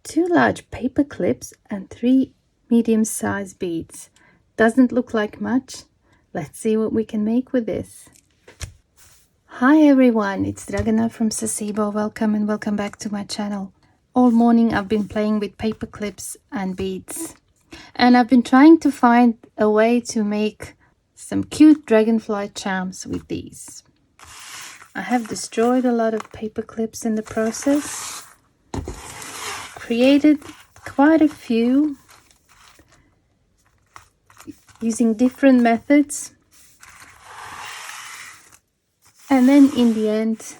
2 large paper clips and 3 medium-sized beads. Doesn't look like much. Let's see what we can make with this. Hi everyone, it's Dragana from Saacibo. Welcome and welcome back to my channel. All morning I've been playing with paper clips and beads. And I've been trying to find a way to make some cute dragonfly charms with these. I have destroyed a lot of paper clips in the process. Created quite a few using different methods. And then in the end,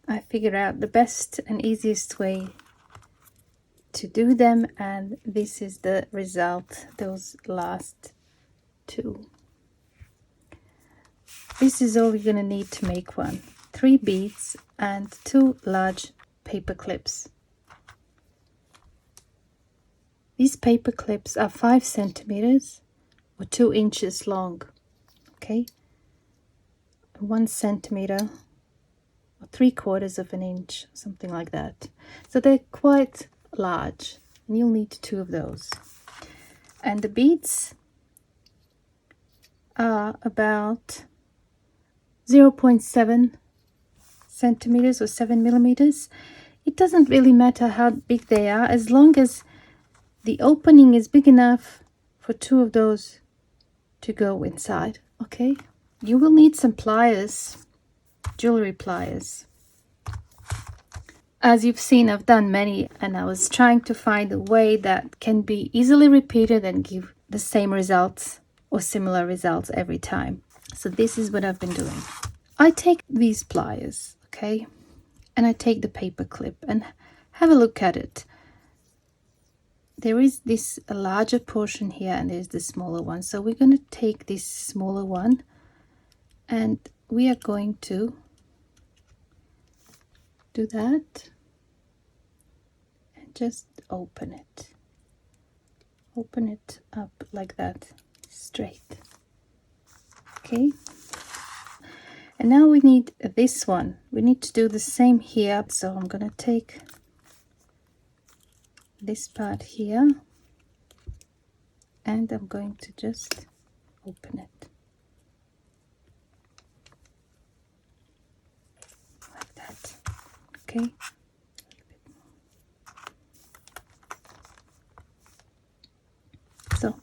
I figured out the best and easiest way to do them, and this is the result, those last 2. This is all you're going to need to make one. 3 beads and 2 large paper clips. These paper clips are 5 centimeters or 2 inches long, okay? 1 centimeter or 3/4 of an inch, something like that. So they're quite large, and you'll need 2 of those. And the beads are about 0.7 centimeters or 7 millimeters. It doesn't really matter how big they are, as long as the opening is big enough for 2 of those to go inside, okay? You will need some pliers, jewelry pliers. As you've seen, I've done many, and I was trying to find a way that can be easily repeated and give the same results or similar results every time. So this is what I've been doing. I take these pliers, okay, and I take the paper clip and have a look at it. There is this a larger portion here, and there's the smaller one. So we're going to take this smaller one, and we are going to do that and just open it up like that, straight, okay? And now we need this one. We need to do the same here. So I'm going to take this part here, and I'm going to just open it like that, okay? So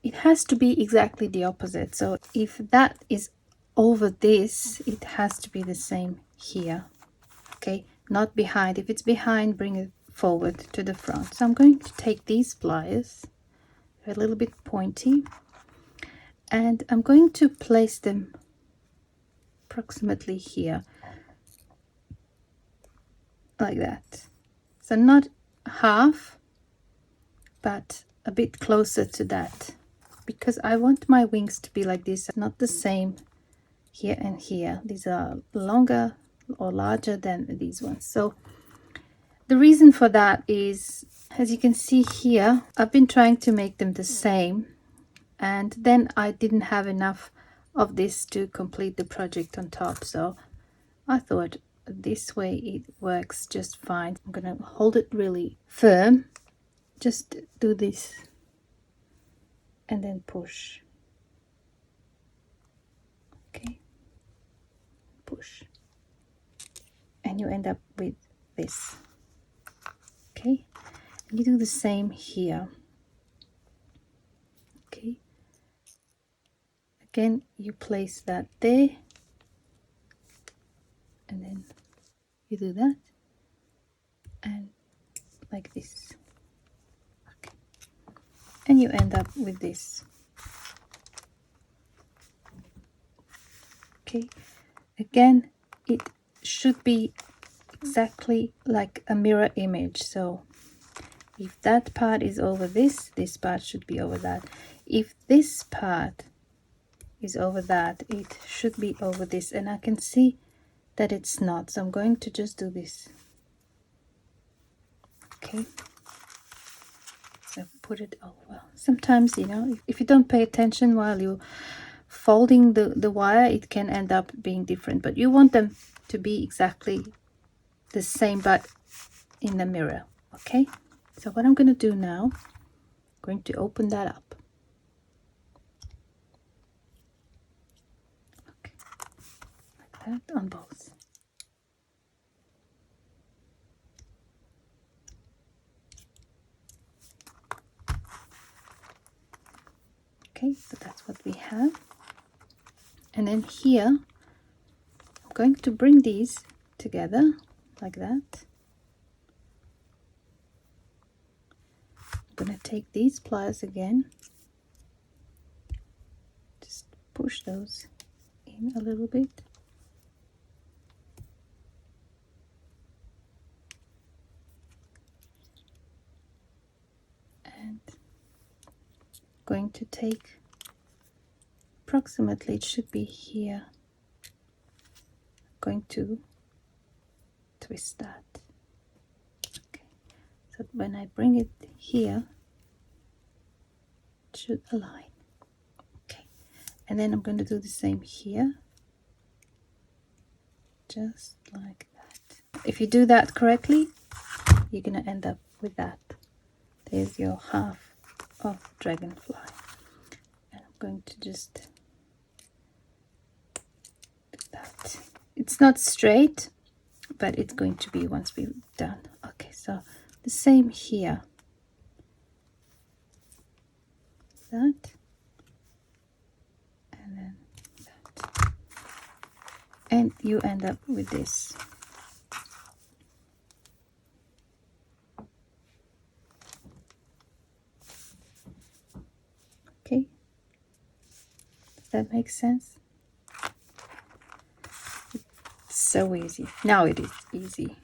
it has to be exactly the opposite. So if that is over this, it has to be the same here, okay? Not behind. If it's behind, bring it forward to the front. So I'm going to take these pliers, a little bit pointy, and I'm going to place them approximately here, like that. So not half, but a bit closer to that, because I want my wings to be like this, not the same here and here. These are longer or larger than these ones. So the reason for that is, as you can see here, I've been trying to make them the same, and then I didn't have enough of this to complete the project on top. So I thought this way it works just fine. I'm gonna hold it really firm, just do this and then push, okay, push, and you end up with this, okay? And you do the same here, okay? Again, you place that there, and then you do that, and like this, okay? And you end up with this, okay? Again, it should be exactly like a mirror image. So if that part is over this, this part should be over that. If this part is over that, it should be over this, and I can see that it's not. So I'm going to just do this, okay? So put it over. Sometimes, you know, if you don't pay attention while you folding the wire, it can end up being different, but you want them to be exactly the same but in the mirror. Okay, so what I'm going to do now, I'm going to open that up. Okay, like that on both. Okay, so that's what we have. And then here, I'm going to bring these together like that. I'm going to take these pliers again, just push those in a little bit. And going to take approximately, it should be here. I'm going to twist that. Okay, so when I bring it here, it should align. Okay, and then I'm going to do the same here, just like that. If you do that correctly, you're going to end up with that. There's your half of Dragonfly. And I'm going to just do that. It's not straight, but it's going to be once we're done. Okay, so the same here. That. And then that. And you end up with this. Okay, does that make sense? It's so easy. Now it is easy.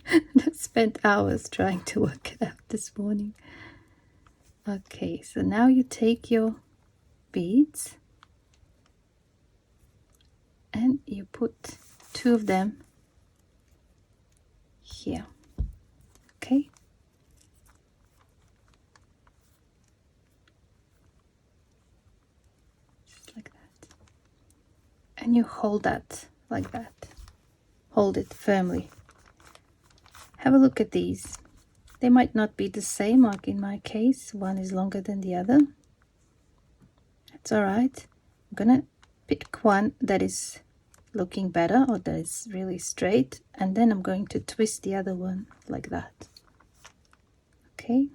I spent hours trying to work it out this morning. Okay, so now you take your beads and you put 2 of them here. Okay, just like that, and you hold that like that. Hold it firmly. Have a look at these. They might not be the same, like in my case, one is longer than the other. That's all right. I'm gonna pick one that is looking better or that is really straight, and then I'm going to twist the other one like that. Okay,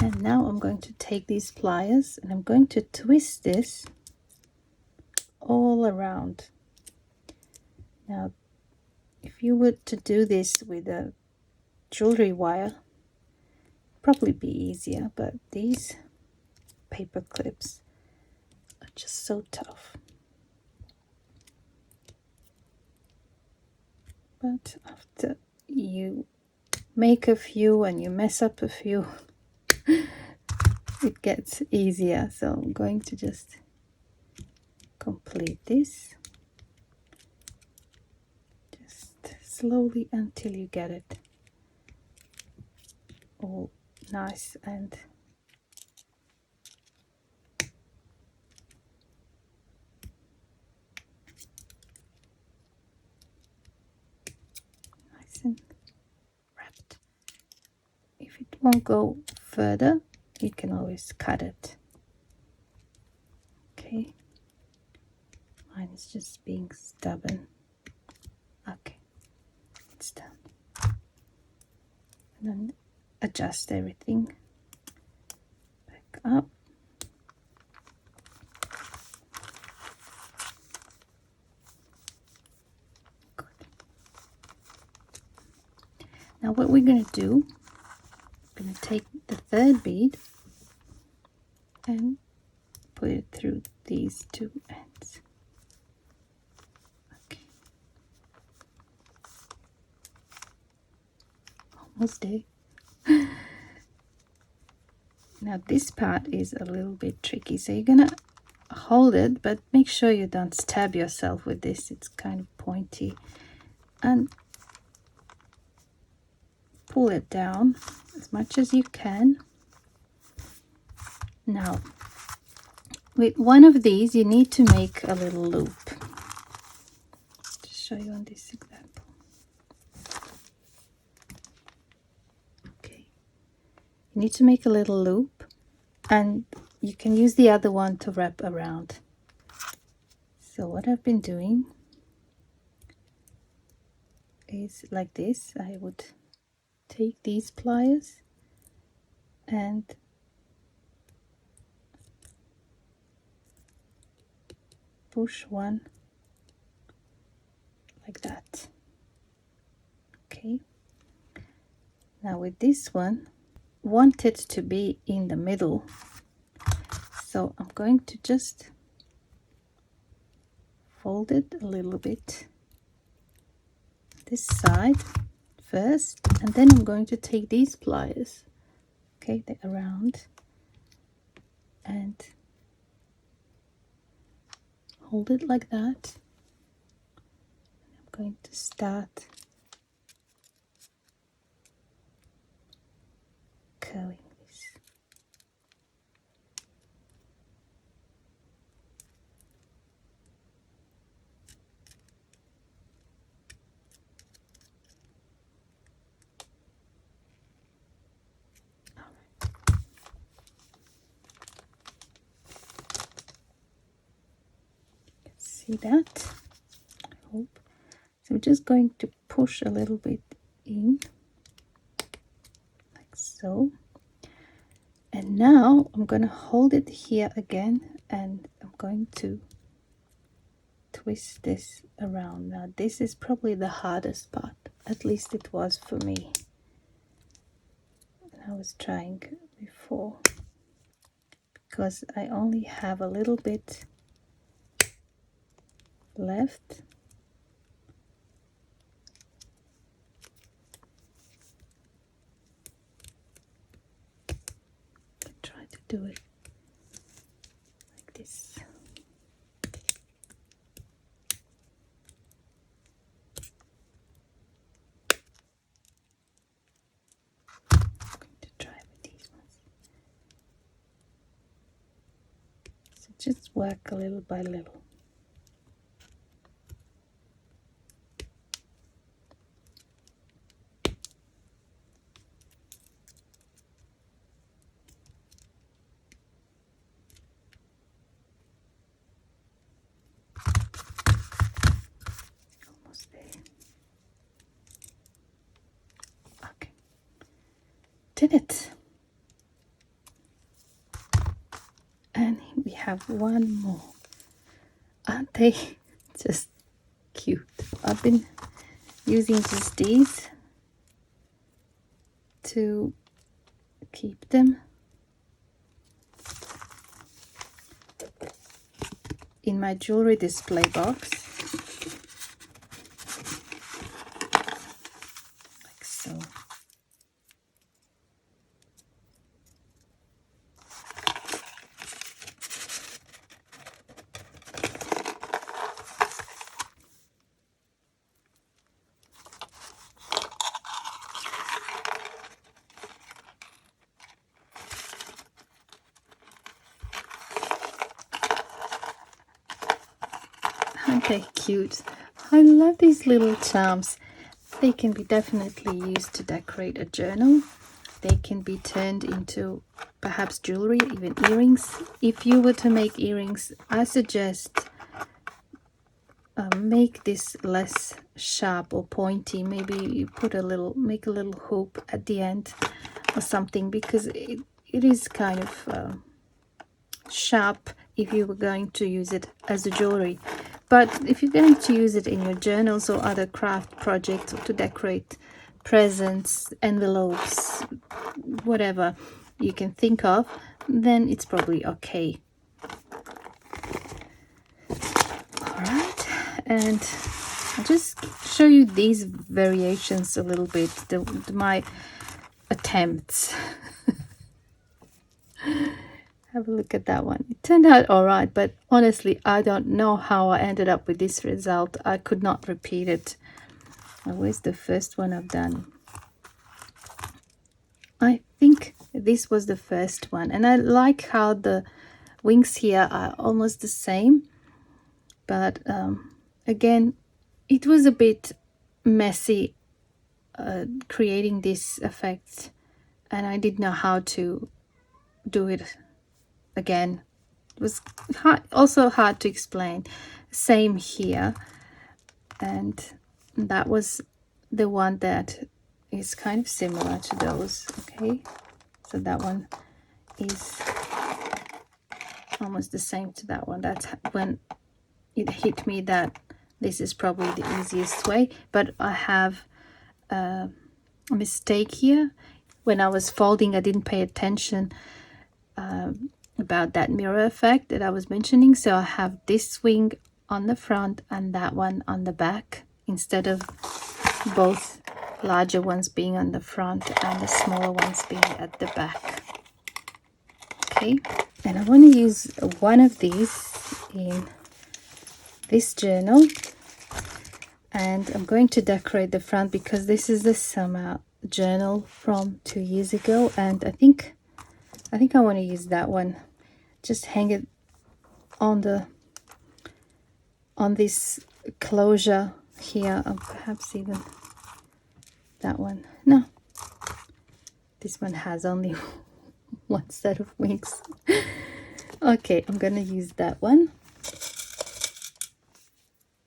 and now I'm going to take these pliers and I'm going to twist this all around. Now if you were to do this with a jewelry wire, probably be easier, but these paper clips are just so tough. But after you make a few and you mess up a few, it gets easier. So I'm going to just complete this just slowly until you get it all nice and wrapped. If it won't go further, you can always cut it. Okay, mine is just being stubborn. Okay, it's done. And then adjust everything back up. Now what we're going to do, I'm going to take the 3rd bead and put it through these 2 ends. Okay. Almost there. Now this part is a little bit tricky, so you're going to hold it, but make sure you don't stab yourself with this. It's kind of pointy. And pull it down as much as you can. Now, with one of these, you need to make a little loop. Just show you on this example. Okay, you need to make a little loop, and you can use the other one to wrap around. So what I've been doing is like this. I would take these pliers and push one like that. Okay, now with this one, want it to be in the middle, so I'm going to just fold it a little bit this side first, and then I'm going to take these pliers, okay, they're around, and hold it like that. I'm going to start curling this. See that? I hope. So I'm just going to push a little bit in, like so. And now I'm going to hold it here again, and I'm going to twist this around. Now this is probably the hardest part, at least it was for me. I was trying before, because I only have a little bit left. Try to do it like this. I'm going to try with these ones. So just work a little by little. Almost there. Okay. Did it. And we have one more. Aren't they just cute? I've been using just these to keep them in my jewelry display box, like so. Aren't they cute? I love these little charms. They can be definitely used to decorate a journal. They can be turned into perhaps jewelry, even earrings. If you were to make earrings, I suggest make this less sharp or pointy. Maybe you put make a little hoop at the end or something, because it is kind of sharp if you were going to use it as a jewelry. But if you're going to use it in your journals or other craft projects, or to decorate presents, envelopes, whatever you can think of, then it's probably okay. All right, and I'll just show you these variations a little bit, my attempts. Have a look at that one. It turned out all right, but honestly, I don't know how I ended up with this result. I could not repeat it. Where's the first one I've done? I think this was the first one, and I like how the wings here are almost the same, but again, it was a bit messy creating this effect, and I didn't know how to do it again. It was also hard to explain. Same here, and that was the one that is kind of similar to those. Okay, so that one is almost the same to that one. That's when it hit me that this is probably the easiest way, but I have a mistake here. When I was folding, I didn't pay attention about that mirror effect that I was mentioning, so I have this wing on the front and that one on the back, instead of both larger ones being on the front and the smaller ones being at the back. Okay, and I want to use one of these in this journal, and I'm going to decorate the front because this is the summer journal from 2 years ago, and I think I want to use that one. Just hang it on this closure here, or perhaps even that one. No, this one has only one set of wings. Okay, I'm gonna use that one.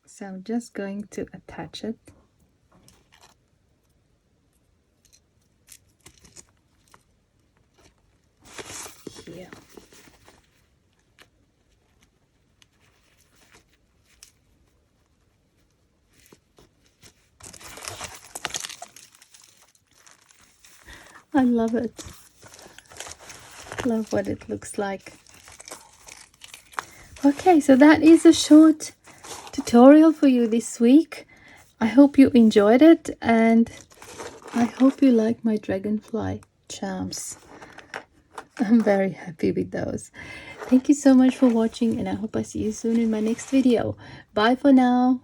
So I'm just going to attach it. Here. I love it. Love what it looks like. Okay, so that is a short tutorial for you this week. I hope you enjoyed it, and I hope you like my dragonfly charms. I'm very happy with those. Thank you so much for watching, and I hope I see you soon in my next video. Bye for now.